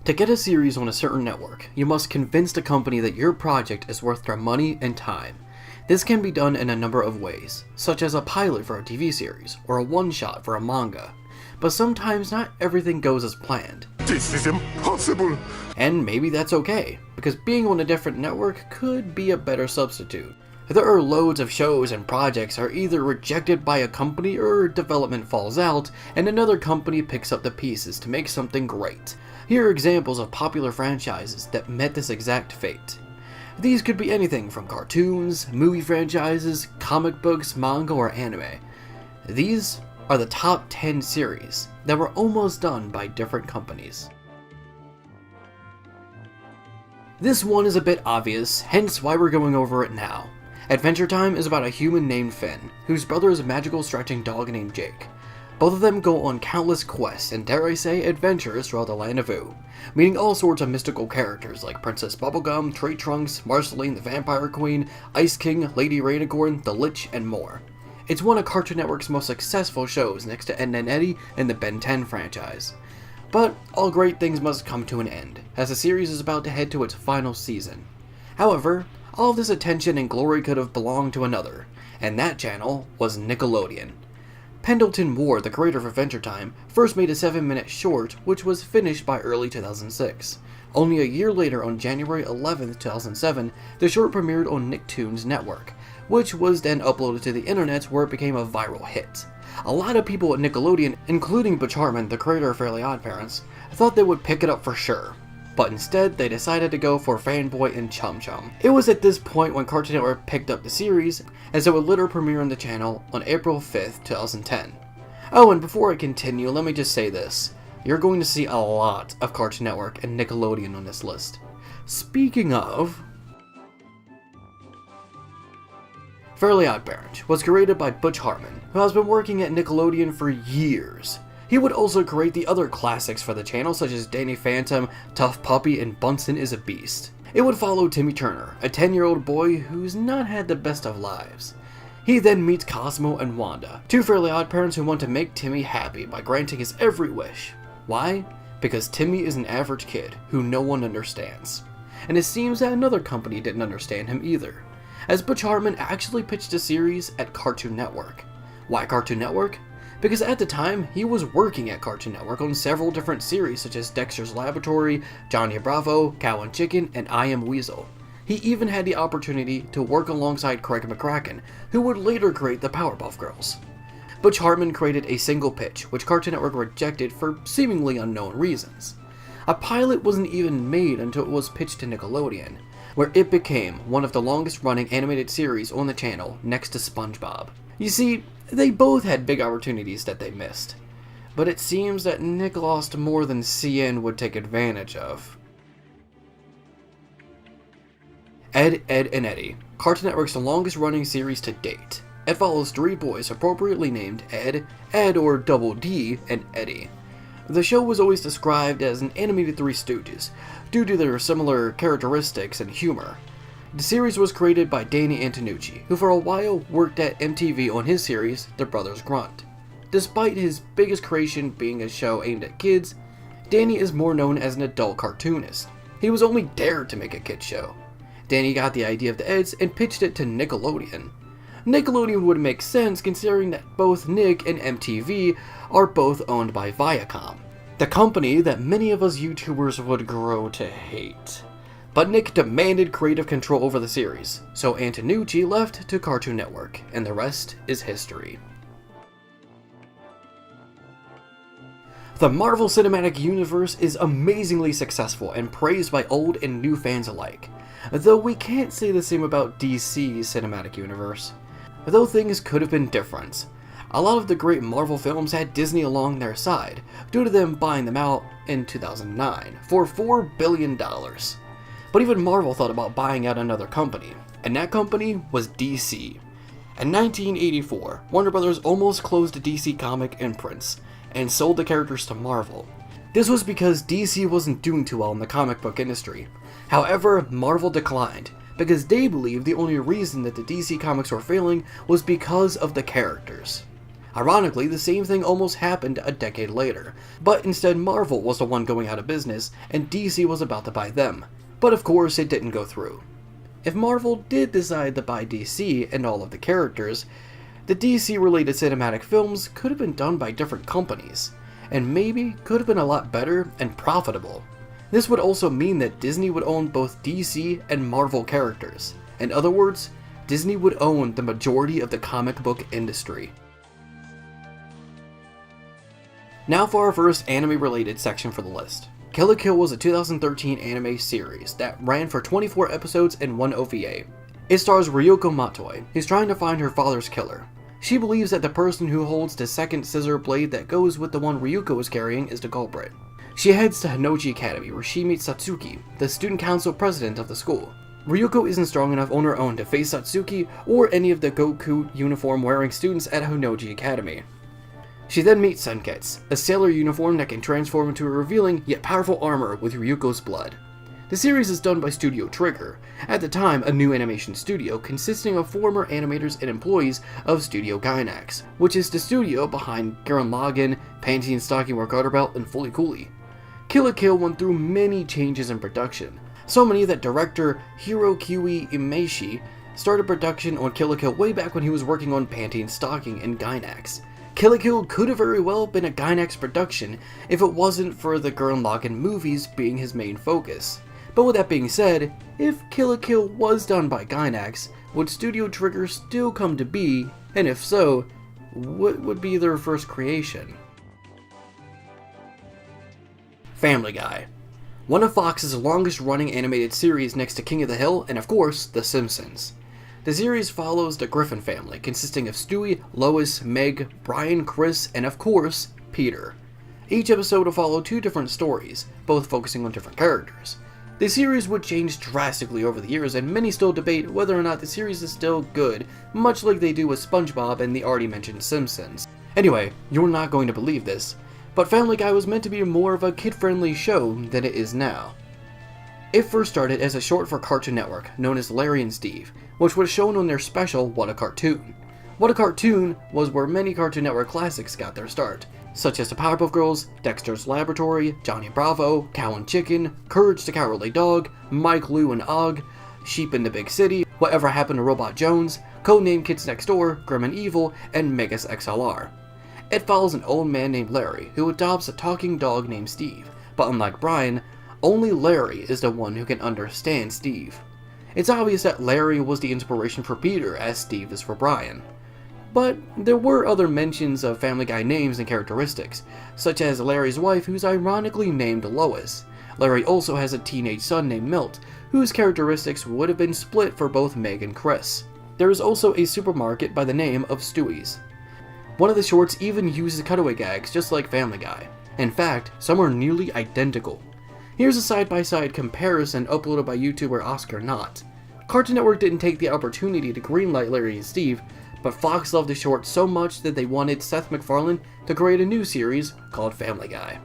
To get a series on a certain network, you must convince the company that your project is worth their money and time. This can be done in a number of ways, such as a pilot for a TV series, or a one-shot for a manga. But sometimes not everything goes as planned. This is impossible! And maybe that's okay, because being on a different network could be a better substitute. There are loads of shows and projects are either rejected by a company or development falls out, and another company picks up the pieces to make something great. Here are examples of popular franchises that met this exact fate. These could be anything from cartoons, movie franchises, comic books, manga, or anime. These are the top 10 series that were almost done by different companies. This one is a bit obvious, hence why we're going over it now. Adventure Time is about a human named Finn, whose brother is a magical stretching dog named Jake. Both of them go on countless quests and, dare I say, adventures throughout the land of Ooo, meeting all sorts of mystical characters like Princess Bubblegum, Tree Trunks, Marceline the Vampire Queen, Ice King, Lady Rainicorn, the Lich, and more. It's one of Cartoon Network's most successful shows next to Edie and Eddie and the Ben 10 franchise. But all great things must come to an end, as the series is about to head to its final season. However, all of this attention and glory could have belonged to another, and that channel was Nickelodeon. Pendleton Ward, the creator of Adventure Time, first made a 7-minute short which was finished by early 2006. Only a year later, on January 11, 2007, the short premiered on Nicktoons Network, which was then uploaded to the internet where it became a viral hit. A lot of people at Nickelodeon, including Butch Hartman, the creator of Fairly OddParents, thought they would pick it up for sure. But instead, they decided to go for Fanboy and Chum Chum. It was at this point when Cartoon Network picked up the series, as it would later premiere on the channel on April 5th, 2010. Oh, and before I continue, let me just say this. You're going to see a lot of Cartoon Network and Nickelodeon on this list. Speaking of, Fairly OddParents was created by Butch Hartman, who has been working at Nickelodeon for years. He would also create the other classics for the channel, such as Danny Phantom, Tough Puppy, and Bunsen is a Beast. It would follow Timmy Turner, a 10-year-old boy who's not had the best of lives. He then meets Cosmo and Wanda, two Fairly OddParents who want to make Timmy happy by granting his every wish. Why? Because Timmy is an average kid who no one understands. And it seems that another company didn't understand him either, as Butch Hartman actually pitched a series at Cartoon Network. Why Cartoon Network? Because at the time, he was working at Cartoon Network on several different series such as Dexter's Laboratory, Johnny Bravo, Cow and Chicken, and I Am Weasel. He even had the opportunity to work alongside Craig McCracken, who would later create the Powerpuff Girls. Butch Hartman created a single pitch, which Cartoon Network rejected for seemingly unknown reasons. A pilot wasn't even made until it was pitched to Nickelodeon, where it became one of the longest running animated series on the channel next to SpongeBob. You see, they both had big opportunities that they missed, but it seems that Nick lost more than CN would take advantage of. Ed, and Eddie, Cartoon Network's longest running series to date. It follows three boys appropriately named Ed or Double D, and Eddie. The show was always described as an animated Three Stooges, due to their similar characteristics and humor. The series was created by Danny Antonucci, who for a while worked at MTV on his series, The Brothers Grunt. Despite his biggest creation being a show aimed at kids, Danny is more known as an adult cartoonist. He was only dared to make a kids show. Danny got the idea of the Eds and pitched it to Nickelodeon. Nickelodeon would make sense considering that both Nick and MTV are both owned by Viacom, the company that many of us YouTubers would grow to hate. But Nick demanded creative control over the series, so Antonucci left to Cartoon Network, and the rest is history. The Marvel Cinematic Universe is amazingly successful and praised by old and new fans alike, though we can't say the same about DC's Cinematic Universe. Though things could have been different. A lot of the great Marvel films had Disney along their side, due to them buying them out in 2009 for $4 billion. But even Marvel thought about buying out another company, and that company was DC. In 1984, Warner Bros. Almost closed the DC comic imprints, and sold the characters to Marvel. This was because DC wasn't doing too well in the comic book industry. However, Marvel declined, because they believed the only reason that the DC comics were failing was because of the characters. Ironically, the same thing almost happened a decade later, but instead Marvel was the one going out of business and DC was about to buy them. But of course it didn't go through. If Marvel did decide to buy DC and all of the characters, the DC related cinematic films could have been done by different companies, and maybe could have been a lot better and profitable. This would also mean that Disney would own both DC and Marvel characters. In other words, Disney would own the majority of the comic book industry. Now for our first anime-related section for the list. Killa Kill was a 2013 anime series that ran for 24 episodes and 1 OVA. It stars Ryoko Matoi, who's trying to find her father's killer. She believes that the person who holds the second scissor blade that goes with the one Ryuko is carrying is the culprit. She heads to Hinoji Academy where she meets Satsuki, the student council president of the school. Ryuko isn't strong enough on her own to face Satsuki or any of the Goku uniform wearing students at Hinoji Academy. She then meets Senketsu, a sailor uniform that can transform into a revealing yet powerful armor with Ryuko's blood. The series is done by Studio Trigger, at the time a new animation studio consisting of former animators and employees of Studio Gainax, which is the studio behind Gurren Lagann, Panty and Stocking Wear Garter Belt, and Fully Cooley. Killa Kill went through many changes in production, so many that director Hiroyuki Imaishi started production on Killa Kill way back when he was working on Panty and Stocking and Gainax. Killa Kill could have very well been a Gainax production if it wasn't for the Gurren Lagann movies being his main focus. But with that being said, if Killa Kill was done by Gainax, would Studio Trigger still come to be, and if so, what would be their first creation? Family Guy. One of Fox's longest running animated series next to King of the Hill, and of course, The Simpsons. The series follows the Griffin family, consisting of Stewie, Lois, Meg, Brian, Chris, and of course, Peter. Each episode will follow 2 different stories, both focusing on different characters. The series would change drastically over the years, and many still debate whether or not the series is still good, much like they do with SpongeBob and the already mentioned Simpsons. Anyway, you're not going to believe this, but Family Guy was meant to be more of a kid-friendly show than it is now. It first started as a short for Cartoon Network, known as Larry and Steve, which was shown on their special What a Cartoon. What a Cartoon was where many Cartoon Network classics got their start, such as the Powerpuff Girls, Dexter's Laboratory, Johnny Bravo, Cow and Chicken, Courage the Cowardly Dog, Mike, Lou and Og, Sheep in the Big City, Whatever Happened to Robot Jones, Codename Kids Next Door, Grim and Evil, and Megas XLR. It follows an old man named Larry who adopts a talking dog named Steve, but unlike Brian, only Larry is the one who can understand Steve. It's obvious that Larry was the inspiration for Peter, as Steve is for Brian. But there were other mentions of Family Guy names and characteristics, such as Larry's wife, who's ironically named Lois. Larry also has a teenage son named Milt, whose characteristics would have been split for both Meg and Chris. There is also a supermarket by the name of Stewie's. One of the shorts even uses cutaway gags just like Family Guy. In fact, some are nearly identical. Here's a side-by-side comparison uploaded by YouTuber Oscar Knott. Cartoon Network didn't take the opportunity to greenlight Larry and Steve, but Fox loved the short so much that they wanted Seth MacFarlane to create a new series called Family Guy.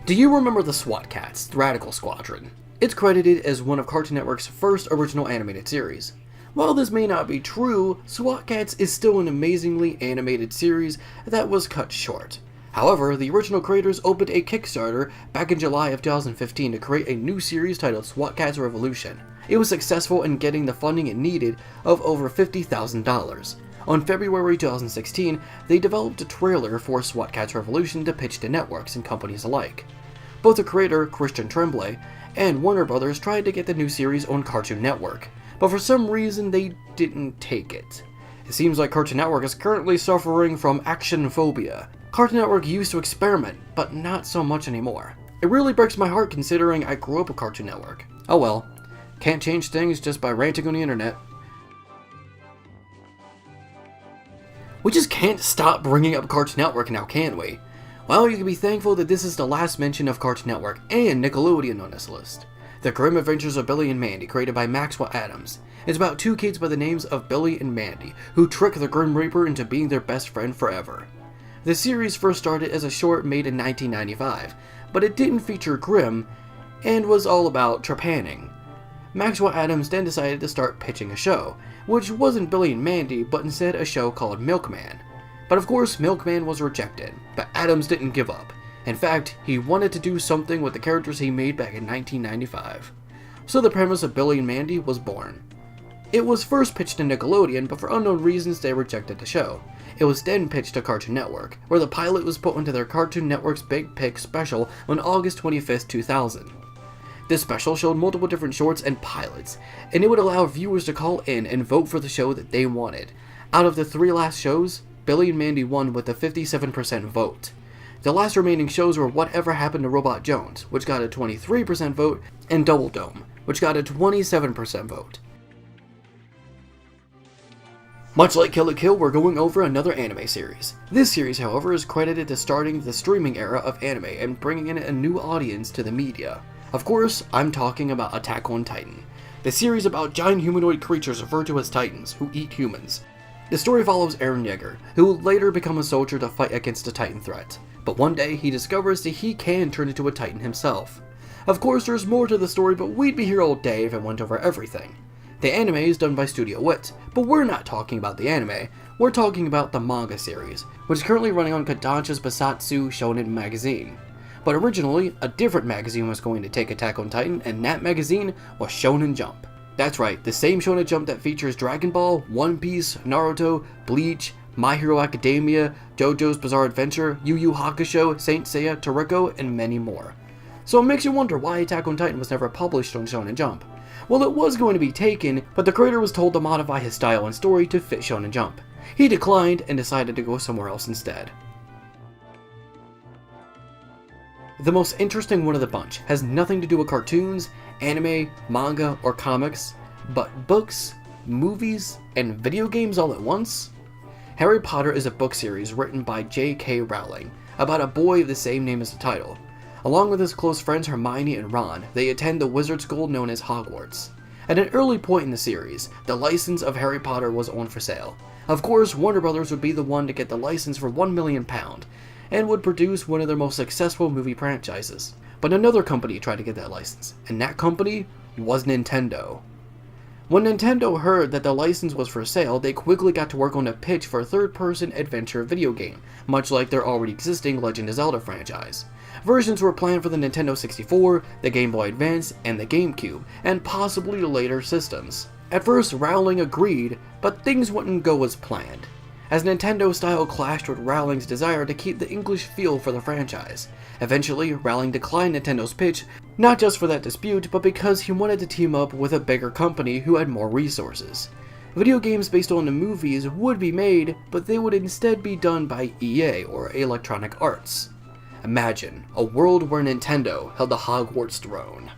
Do you remember the SWAT Kats, the Radical Squadron? It's credited as one of Cartoon Network's first original animated series. While this may not be true, SWAT Kats is still an amazingly animated series that was cut short. However, the original creators opened a Kickstarter back in July of 2015 to create a new series titled SWAT Kats Revolution. It was successful in getting the funding it needed of over $50,000. On February 2016, they developed a trailer for SWAT Kats Revolution to pitch to networks and companies alike. Both the creator, Christian Tremblay, and Warner Brothers tried to get the new series on Cartoon Network, but for some reason they didn't take it. It seems like Cartoon Network is currently suffering from action phobia. Cartoon Network used to experiment, but not so much anymore. It really breaks my heart considering I grew up with Cartoon Network. Oh well, can't change things just by ranting on the internet. We just can't stop bringing up Cartoon Network now, can we? Well, you can be thankful that this is the last mention of Cartoon Network and Nickelodeon on this list. The Grim Adventures of Billy and Mandy, created by Maxwell Adams. It's about 2 kids by the names of Billy and Mandy, who trick the Grim Reaper into being their best friend forever. The series first started as a short made in 1995, but it didn't feature Grim, and was all about trepanning. Maxwell Adams then decided to start pitching a show, which wasn't Billy and Mandy, but instead a show called Milkman. But of course, Milkman was rejected, but Adams didn't give up. In fact, he wanted to do something with the characters he made back in 1995. So the premise of Billy and Mandy was born. It was first pitched to Nickelodeon, but for unknown reasons they rejected the show. It was then pitched to Cartoon Network, where the pilot was put into their Cartoon Network's Big Pick special on August 25th, 2000. This special showed multiple different shorts and pilots, and it would allow viewers to call in and vote for the show that they wanted. Out of the 3 last shows, Billy and Mandy won with a 57% vote. The last remaining shows were Whatever Happened to Robot Jones, which got a 23% vote, and Double Dome, which got a 27% vote. Much like Killa Kill, we're going over another anime series. This series, however, is credited to starting the streaming era of anime and bringing in a new audience to the media. Of course, I'm talking about Attack on Titan, the series about giant humanoid creatures referred to as Titans, who eat humans. The story follows Eren Yeager, who will later become a soldier to fight against a Titan threat, but one day he discovers that he can turn into a Titan himself. Of course, there's more to the story, but we'd be here all day if I went over everything. The anime is done by Studio Wit, but we're not talking about the anime, we're talking about the manga series, which is currently running on Kodansha's Basatsu Shonen magazine. But originally, a different magazine was going to take Attack on Titan, and that magazine was Shonen Jump. That's right, the same Shonen Jump that features Dragon Ball, One Piece, Naruto, Bleach, My Hero Academia, JoJo's Bizarre Adventure, Yu Yu Hakusho, Saint Seiya, Toriko, and many more. So it makes you wonder why Attack on Titan was never published on Shonen Jump. Well, it was going to be taken, but the creator was told to modify his style and story to fit Shonen Jump. He declined and decided to go somewhere else instead. The most interesting one of the bunch has nothing to do with cartoons, anime, manga, or comics, but books, movies, and video games all at once? Harry Potter is a book series written by J.K. Rowling, about a boy of the same name as the title. Along with his close friends Hermione and Ron, they attend the wizard school known as Hogwarts. At an early point in the series, the license of Harry Potter was on for sale. Of course, Warner Brothers would be the one to get the license for £1 million, and would produce one of their most successful movie franchises. But another company tried to get that license, and that company was Nintendo. When Nintendo heard that the license was for sale, they quickly got to work on a pitch for a third-person adventure video game, much like their already existing Legend of Zelda franchise. Versions were planned for the Nintendo 64, the Game Boy Advance, and the GameCube, and possibly later systems. At first, Rowling agreed, but things wouldn't go as planned, as Nintendo's style clashed with Rowling's desire to keep the English feel for the franchise. Eventually, Rowling declined Nintendo's pitch, not just for that dispute, but because he wanted to team up with a bigger company who had more resources. Video games based on the movies would be made, but they would instead be done by EA, or Electronic Arts. Imagine a world where Nintendo held the Hogwarts throne.